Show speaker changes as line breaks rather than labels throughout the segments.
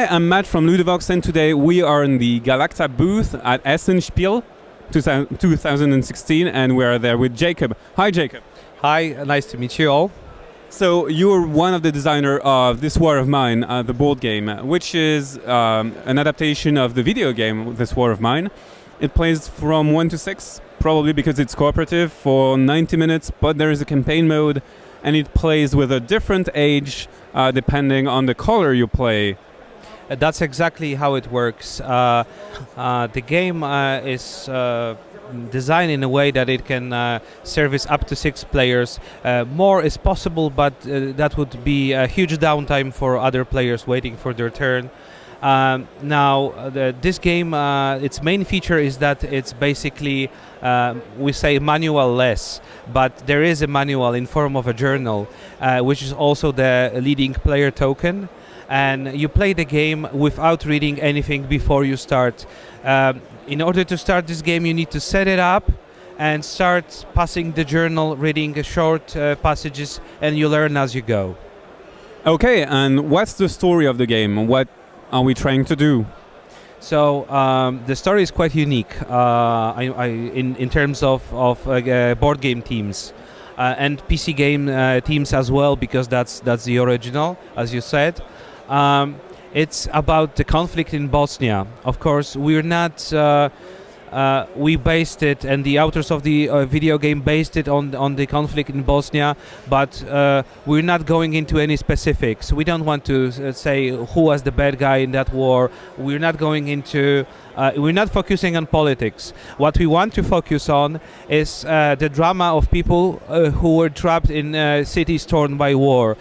Hi, I'm Matt from Ludovox, and today we are in the Galacta booth at Essen Spiel 2016, and we are there with Jacob. Hi, Jacob.
Hi, nice to meet you all.
So you're one of the designer of This War of Mine, the board game, which is an adaptation of the video game This War of Mine. It plays from 1 to 6, probably because it's cooperative, for 90 minutes, but there is a campaign mode, and it plays with a different age depending on the color you play.
That's exactly how it works. The game is designed in a way that it can service up to 6 players. More is possible, but that would be a huge downtime for other players waiting for their turn. This game, its main feature is that it's basically, we say manual-less, but there is a manual in form of a journal, which is also the leading player token. And you play the game without reading anything before you start. In order to start this game, you need to set it up and start passing the journal, reading short passages, and you learn as you go.
Okay, and what's the story of the game? What are we trying to do?
So the story is quite unique in terms of board game teams and PC game teams as well, because that's the original, as you said. It's about the conflict in Bosnia. Of course, we're not. We based it, and the authors of the video game based it on the conflict in Bosnia, but we're not going into any specifics. We don't want to say who was the bad guy in that war. We're not going into. We're not focusing on politics. What we want to focus on is the drama of people who were trapped in cities torn by war.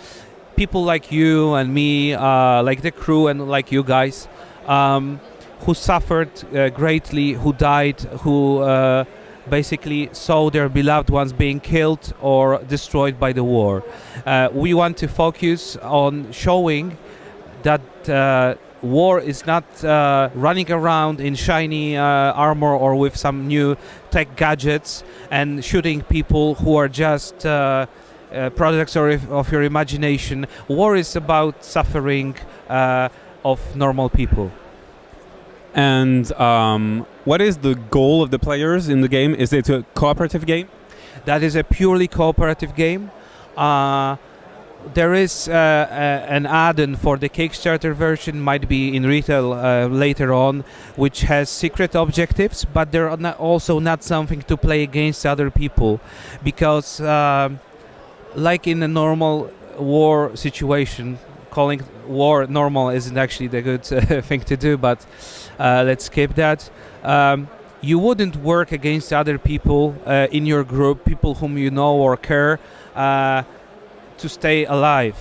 People like you and me, like the crew and like you guys, who suffered greatly, who died, who basically saw their beloved ones being killed or destroyed by the war. We want to focus on showing that war is not running around in shiny armor or with some new tech gadgets and shooting people who are just products of your imagination. War is about suffering of normal people.
And what is the goal of the players in the game? Is it a cooperative game?
That is a purely cooperative game. There is an add-on for the Kickstarter version, might be in retail later on, which has secret objectives, but they're also not something to play against other people, because like in a normal war situation, calling war normal isn't actually the good thing to do, but let's skip that. You wouldn't work against other people in your group, people whom you know or care, to stay alive.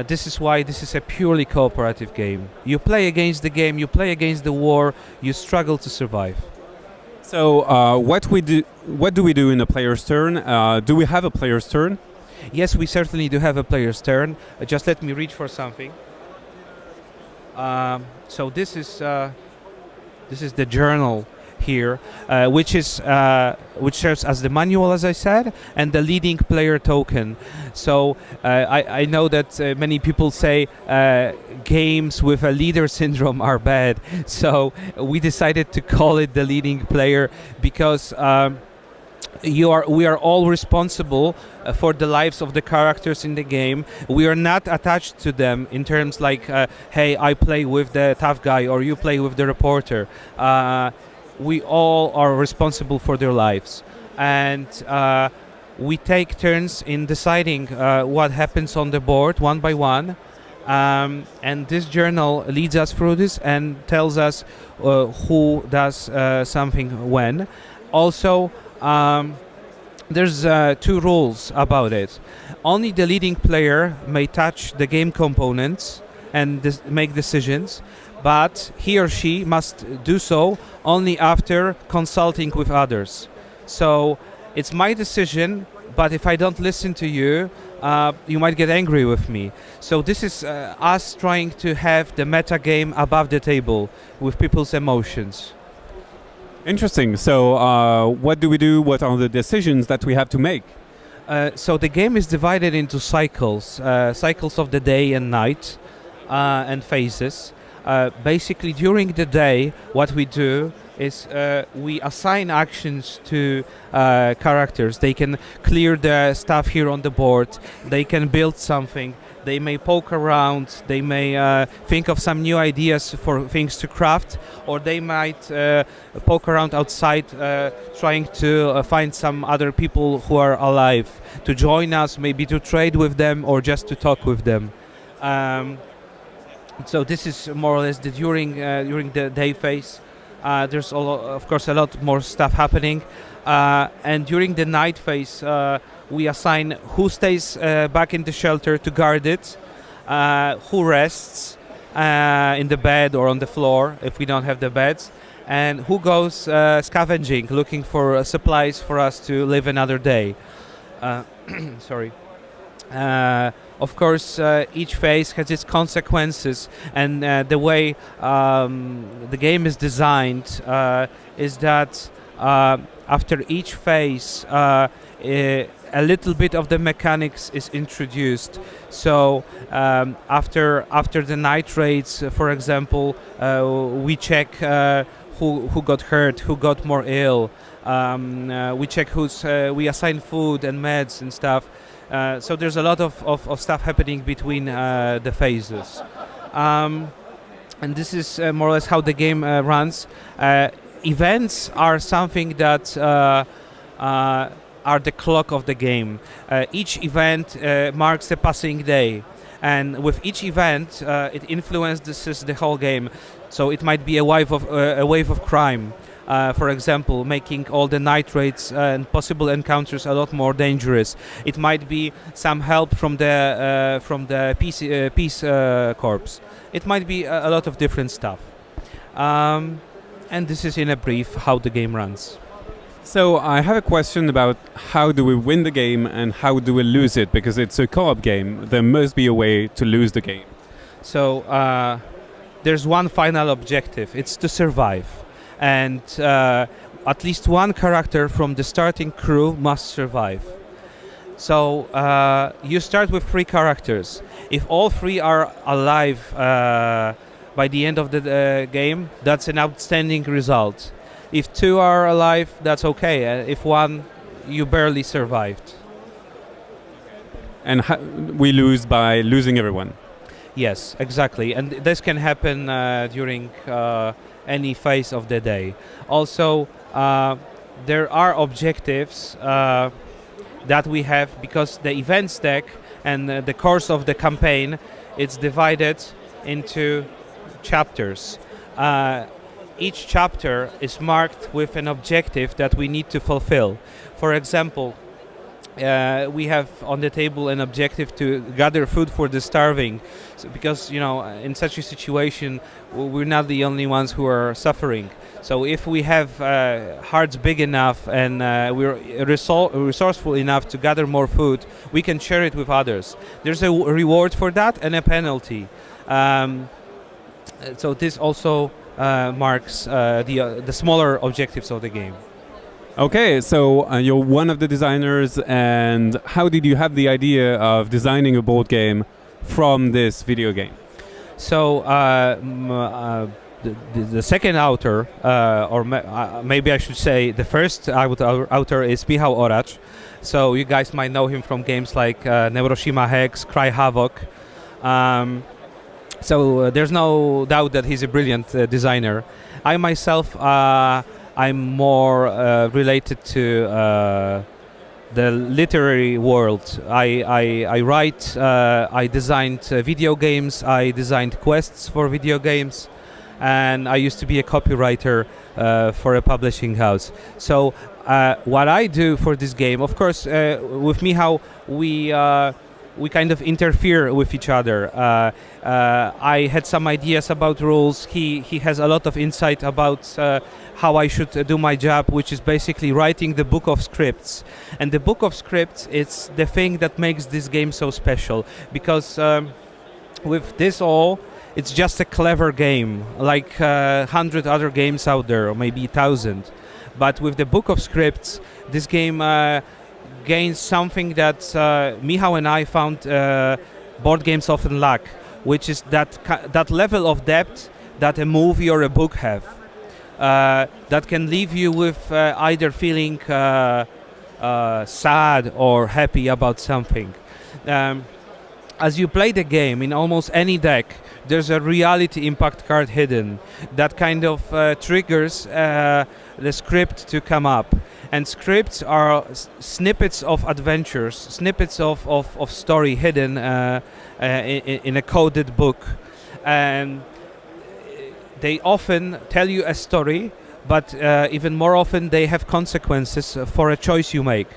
This is why this is a purely cooperative game. You play against the game, you play against the war, you struggle to survive.
So what do we do in a player's turn? Do we have a player's turn?
Yes, we certainly do have a player's turn. Just let me reach for something. So this is the journal here, which serves as the manual, as I said, and the leading player token. So I know that many people say games with a leader syndrome are bad. So we decided to call it the leading player because we are all responsible for the lives of the characters in the game. We are not attached to them in terms like, hey, I play with the tough guy or you play with the reporter. We all are responsible for their lives. And we take turns in deciding what happens on the board one by one. And this journal leads us through this and tells us who does something when. Also, there's 2 rules about it. Only the leading player may touch the game components and make decisions, but he or she must do so only after consulting with others. So it's my decision, but if I don't listen to you, you might get angry with me. So this is us trying to have the meta game above the table with people's emotions.
Interesting. So what do we do? What are the decisions that we have to make?
So the game is divided into cycles of the day and night and phases. basically during the day, what we do is we assign actions to characters. They can clear the stuff here on the board, they can build something, they may poke around, they may think of some new ideas for things to craft, or they might poke around outside trying to find some other people who are alive to join us, maybe to trade with them or just to talk with them. So this is more or less the during the day phase. There's of course a lot more stuff happening, and during the night phase we assign who stays back in the shelter to guard it, who rests in the bed or on the floor if we don't have the beds, and who goes scavenging, looking for supplies for us to live another day. Sorry. Of course, each phase has its consequences, and the way the game is designed is that after each phase, a little bit of the mechanics is introduced. So after the night raids, for example, we check who got hurt, who got more ill. We check we assign food and meds and stuff. So there's a lot of stuff happening between the phases. And this is more or less how the game runs. Events are something that are the clock of the game. Each event marks a passing day. And with each event, it influences the whole game. So it might be a wave of crime. For example, making all the night raids and possible encounters a lot more dangerous. It might be some help from the peace corps. It might be a lot of different stuff. And this is in a brief how the game runs.
So I have a question about how do we win the game and how do we lose it, because it's a co-op game. There must be a way to lose the game.
So there's one final objective. It's to survive. And at least one character from the starting crew must survive. So you start with 3 characters. If all 3 are alive by the end of the game, that's an outstanding result. If 2 are alive, that's okay. If 1, you barely survived.
And we lose by losing everyone.
Yes, exactly. And this can happen during any phase of the day. Also, there are objectives that we have, because the events deck and the course of the campaign, it's divided into chapters. Each chapter is marked with an objective that we need to fulfill. For example, we have on the table an objective to gather food for the starving, because in such a situation we're not the only ones who are suffering. So if we have hearts big enough and we're resourceful enough to gather more food, we can share it with others. There's a reward for that and a penalty. So this also marks the smaller objectives of the game.
Okay, so you're one of the designers, and how did you have the idea of designing a board game from this video game?
So the second author, or maybe I should say the first author, is Michał Oracz. So you guys might know him from games like Neuroshima Hex, Cry Havoc. So there's no doubt that he's a brilliant designer. I myself, I'm more related to the literary world. I write, I designed video games, I designed quests for video games, and I used to be a copywriter for a publishing house. So what I do for this game, of course, with Michał, we kind of interfere with each other. I had some ideas about rules. He has a lot of insight about how I should do my job, which is basically writing the book of scripts. And the book of scripts, it's the thing that makes this game so special, because with this all, it's just a clever game, like 100 other games out there, or maybe 1,000. But with the book of scripts, this game gains something that Michał and I found board games often lack, which is that level of depth that a movie or a book have. That can leave you with either feeling sad or happy about something. As you play the game, in almost any deck, there's a reality impact card hidden that kind of triggers the script to come up. And scripts are snippets of adventures, snippets of story hidden in a coded book. And they often tell you a story, but even more often they have consequences for a choice you make.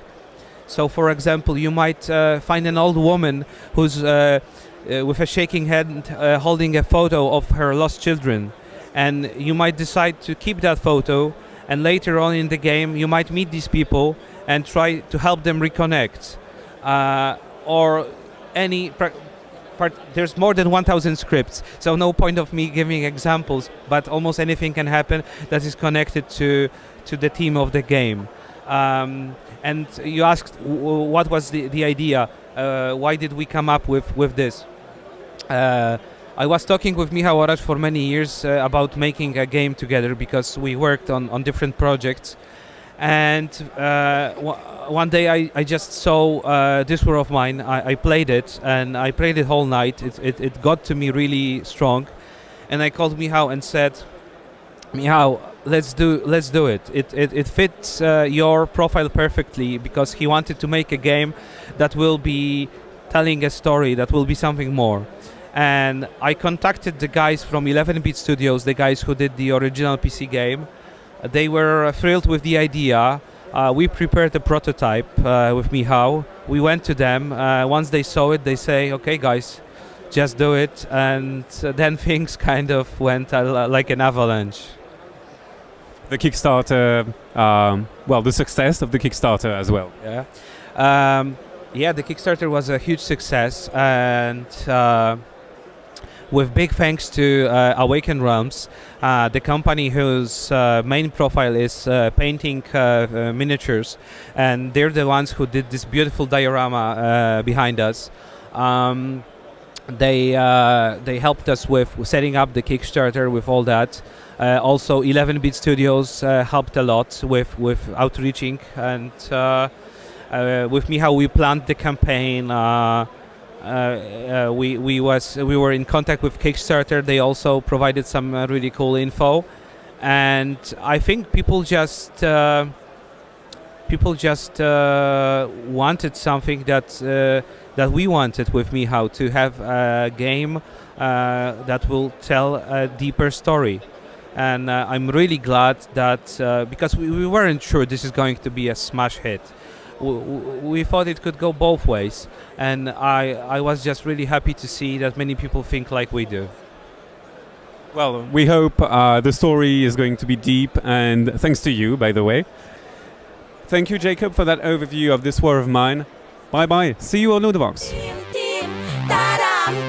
So, for example, you might find an old woman who's with a shaking hand holding a photo of her lost children, and you might decide to keep that photo, and later on in the game you might meet these people and try to help them reconnect. Or any there's more than 1,000 scripts, so no point of me giving examples, but almost anything can happen that is connected to the theme of the game. And you asked what was the idea, why did we come up with this? I was talking with Michał Orasz for many years about making a game together, because we worked on different projects. And one day I just saw This War of Mine. I played it, and I played it whole night. It got to me really strong. And I called Michał and said, Michał, let's do it. It fits your profile perfectly, because he wanted to make a game that will be telling a story, that will be something more. And I contacted the guys from 11-Bit Studios, the guys who did the original PC game. They were thrilled with the idea. We prepared a prototype with Michał. We went to them. Once they saw it, they say, okay guys, just do it. And then things kind of went like an avalanche.
The Kickstarter, the success of the Kickstarter as well.
Yeah, the Kickstarter was a huge success, and with big thanks to Awaken Realms, the company whose main profile is painting miniatures, and they're the ones who did this beautiful diorama behind us. They helped us with setting up the Kickstarter, with all that. Also, 11-Bit Studios helped a lot with outreaching, and with Michał we planned the campaign. We were in contact with Kickstarter. They also provided some really cool info, and I think people just wanted something that we wanted with Michał, to have a game that will tell a deeper story. And I'm really glad that because we weren't sure this is going to be a smash hit. We thought it could go both ways, and I was just really happy to see that many people think like we do.
Well, we hope the story is going to be deep, and thanks to you, by the way. Thank you, Jacob, for that overview of This War of Mine. Bye-bye. See you on Ludovox.
Taram,